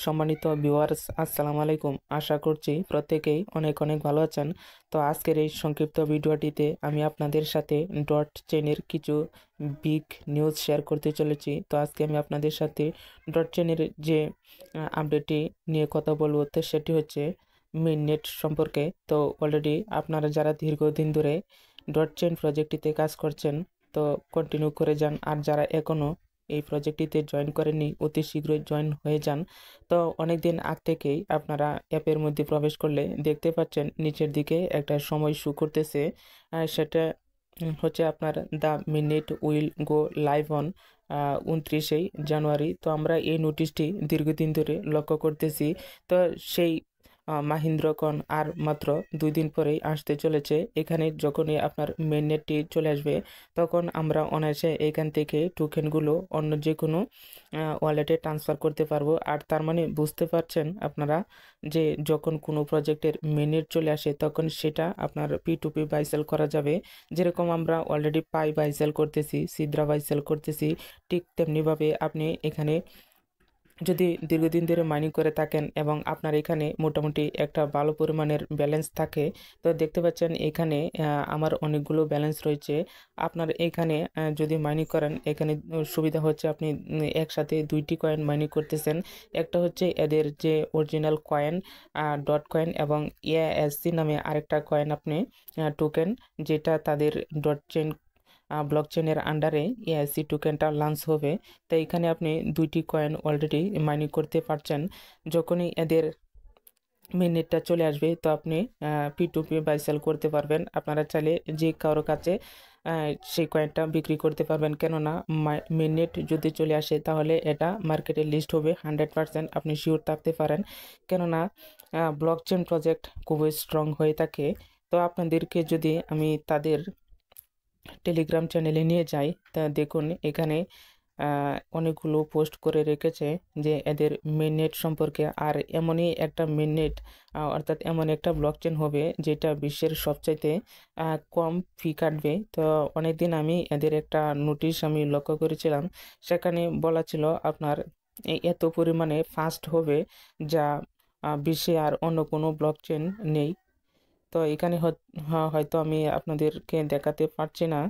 সম্মানিত ভিউয়ার্স, আসসালামু আলাইকুম। আশা করছি প্রত্যেকেই অনেক অনেক ভালো আছেন। তো আজকের এই সংক্ষিপ্ত ভিডিওটিতে আমি আপনাদের সাথে ডট চেনের কিছু বিগ নিউজ শেয়ার করতে চলেছি। তো আজকে আমি আপনাদের সাথে ডট চেনের যে আপডেটটি নিয়ে কথা বলবো, তো সেটি হচ্ছে মিননেট সম্পর্কে। তো অলরেডি আপনারা যারা দীর্ঘদিন ধরে ডট চেন প্রজেক্টটিতে কাজ করছেন, তো কন্টিনিউ করে যান। আর যারা এখনও এই প্রজেক্টটিতে জয়েন করেননি, অতি শীঘ্রই জয়েন হয়ে যান। তো অনেক দিন আগ থেকেই আপনারা অ্যাপের মধ্যে প্রবেশ করলে দেখতে পাচ্ছেন নিচের দিকে একটা সময় শো করতেছে। সেটা হচ্ছে আপনার the minute will go live on 29 জানুয়ারি। তো আমরা এই নোটিশটি দীর্ঘদিন ধরে লক্ষ্য করতেছি। তো সেই মাহিন্দ্রকন আর মাত্র 2 দিন পরেই আসতে চলেছে। এখানে যখনই আপনার মেইননেটটি চলে আসবে, তখন আমরা অনায়াসে এখান থেকে টোকেনগুলো অন্য যে কোনো ওয়ালেটে ট্রান্সফার করতে পারবো। আর তার মানে বুঝতে পারছেন আপনারা যে যখন কোনো প্রজেক্টের মেইননেট চলে আসে, তখন সেটা আপনার P2P বাই সেল করা যাবে। যেরকম আমরা অলরেডি পাই বাই সেল করতেছি, সিদ্রা বাই সেল করতেছি, ঠিক তেমনিভাবে আপনি এখানে যদি দীর্ঘদিন ধরে মাইনিং করে থাকেন এবং আপনার এখানে মোটামুটি একটা ভালো পরিমাণের ব্যালেন্স থাকে, তো দেখতে পাচ্ছেন এখানে আমার অনেকগুলো ব্যালেন্স রয়েছে। আপনার এখানে যদি মাইনিং করেন, এখানে সুবিধা হচ্ছে আপনি একসাথে 2টি কয়েন মাইনিং করতেছেন। একটা হচ্ছে এদের যে অরিজিনাল কয়েন ডট কয়েন, এবং এএসসি নামে আরেকটা কয়েন আপনি টোকেন, যেটা তাদের ডট চেন ব্লকচেনের আন্ডারে এআইসি টোকেনটা লঞ্চ হবে। তো এখানে আপনি 2টি কয়েন অলরেডি মাইনিং করতে পারছেন। যখনই এদের মিনিটটা চলে আসবে, তো আপনি P2P বাই সেল করতে পারবেন। আপনারা চাইলে যে কারোর কাছে সেই কয়েনটা বিক্রি করতে পারবেন, কেননা মিনিট যদি চলে আসে তাহলে এটা মার্কেটে লিস্ট হবে 100%, আপনি শিওর থাকতে পারেন। কেননা ব্লকচেন প্রজেক্ট খুবই স্ট্রং হয়ে থাকে। তো আপনাদেরকে যদি আমি তাদের টেলিগ্রাম চ্যানেলে নিয়ে যাই, তা দেখুন এখানে অনেকগুলো পোস্ট করে রেখেছে যে এদের মেইননেট সম্পর্কে। আর এমনই একটা মেইননেট, অর্থাৎ এমন একটা ব্লকচেন হবে যেটা বিশ্বের সবচাইতে কম ফি কাটবে। তো অনেকদিন আমি এদের একটা নোটিশ আমি লক্ষ্য করেছিলাম, সেখানে বলা ছিল আপনার এত পরিমাণে ফাস্ট হবে যা বিশ্বে আর অন্য কোনো ব্লকচেন নেই। তো এখানে হয়তো আমি আপনাদেরকে দেখাতে পারছি না,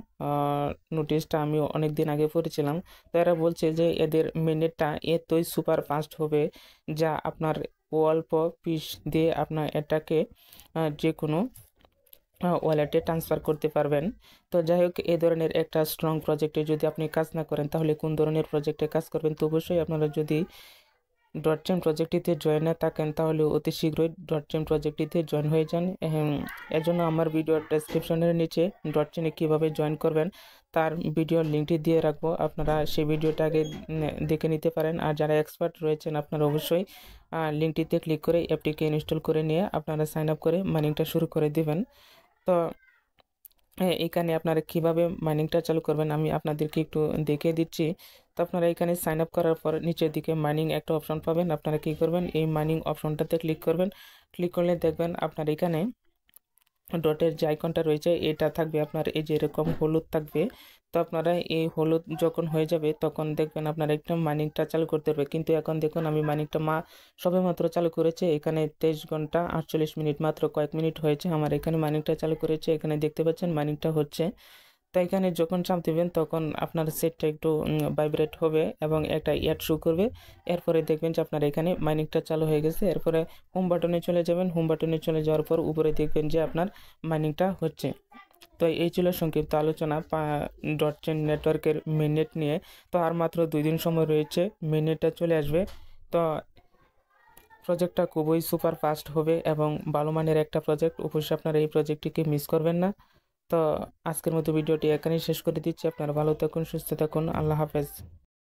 নোটিশটা আমি অনেক দিন আগে পড়েছিলাম। তো এরা বলছে যে এদের মিনিটটা এতই সুপার ফাস্ট হবে যা আপনার অল্প পিস দিয়ে আপনার এটাকে যে কোনো ওয়ালেটে ট্রান্সফার করতে পারবেন। তো যাই হোক, এই ধরনের একটা স্ট্রং প্রজেক্টে যদি আপনি কাজ না করেন, তাহলে কোন ধরনের প্রজেক্টে কাজ করবেন? তো অবশ্যই আপনারা যদি ডট চেন প্রজেক্টটিতে জয়েন না থাকেন, তাহলে অতি শীঘ্রই ডট চেন প্রজেক্টটিতে জয়েন হয়ে যান। এর জন্য আমার ভিডিওর ডেসক্রিপশনের নিচে ডট চেনে কীভাবে জয়েন করবেন তার ভিডিওর লিঙ্কটি দিয়ে রাখবো, আপনারা সেই ভিডিওটা আগে দেখে নিতে পারেন। আর যারা এক্সপার্ট রয়েছেন, আপনারা অবশ্যই লিঙ্কটিতে ক্লিক করে অ্যাপটিকে ইনস্টল করে নিয়ে আপনারা সাইন আপ করে মাইনিংটা শুরু করে দিবেন। তো এখানে আপনারা কিভাবে মাইনিংটা চালু করবেন আমি আপনাদেরকে একটু দেখিয়ে দিচ্ছি। তো আপনারা এখানে সাইন আপ করার পর নিচের দিকে মাইনিং একটা অপশন পাবেন। আপনারা কি করবেন, এই মাইনিং অপশনটাতে ক্লিক করবেন। ক্লিক করলে দেখবেন আপনার এখানে ডটের যে আইকনটা রয়েছে এটা থাকবে আপনার এই যে এরকম হলুদ থাকবে। তো আপনারা এই হলুদ যখন হয়ে যাবে, তখন দেখবেন আপনার একটা মাইনিংটা চালু করতে হবে। কিন্তু এখন দেখুন আমি মাইনিংটা সবেমাত্র চালু করেছে, এখানে 23 ঘন্টা 48 মিনিট, মাত্র কয়েক মিনিট হয়েছে আমার এখানে মাইনিংটা চালু করেছে। এখানে দেখতে পাচ্ছেন মাইনিংটা হচ্ছে। তো এখানে যখন চাপ দেবেন, তখন আপনার সেটটা একটু ভাইব্রেট হবে এবং একটা অ্যাড শো করবে। এরপরে দেখবেন যে আপনার এখানে মাইনিংটা চালু হয়ে গেছে। এরপরে হোম বাটনে চলে যাবেন। হোম বাটনে চলে যাওয়ার পর উপরে দেখবেন যে আপনার মাইনিংটা হচ্ছে। তো এই ছিল সংক্ষিপ্ত আলোচনা ডট চেন নেটওয়ার্কের মিনিট নিয়ে। তো আর মাত্র 2 দিন সময় রয়েছে, মিনিটটা চলে আসবে। তো প্রজেক্টটা খুবই সুপার ফাস্ট হবে এবং ভালো মানের একটা প্রজেক্ট। অবশ্যই আপনারা এই প্রজেক্টটিকে মিস করবেন না। তো আজকের মতো ভিডিওটি এখানেই শেষ করে দিচ্ছি। আপনারা ভালো থাকুন, সুস্থ থাকুন, আল্লাহ হাফেজ।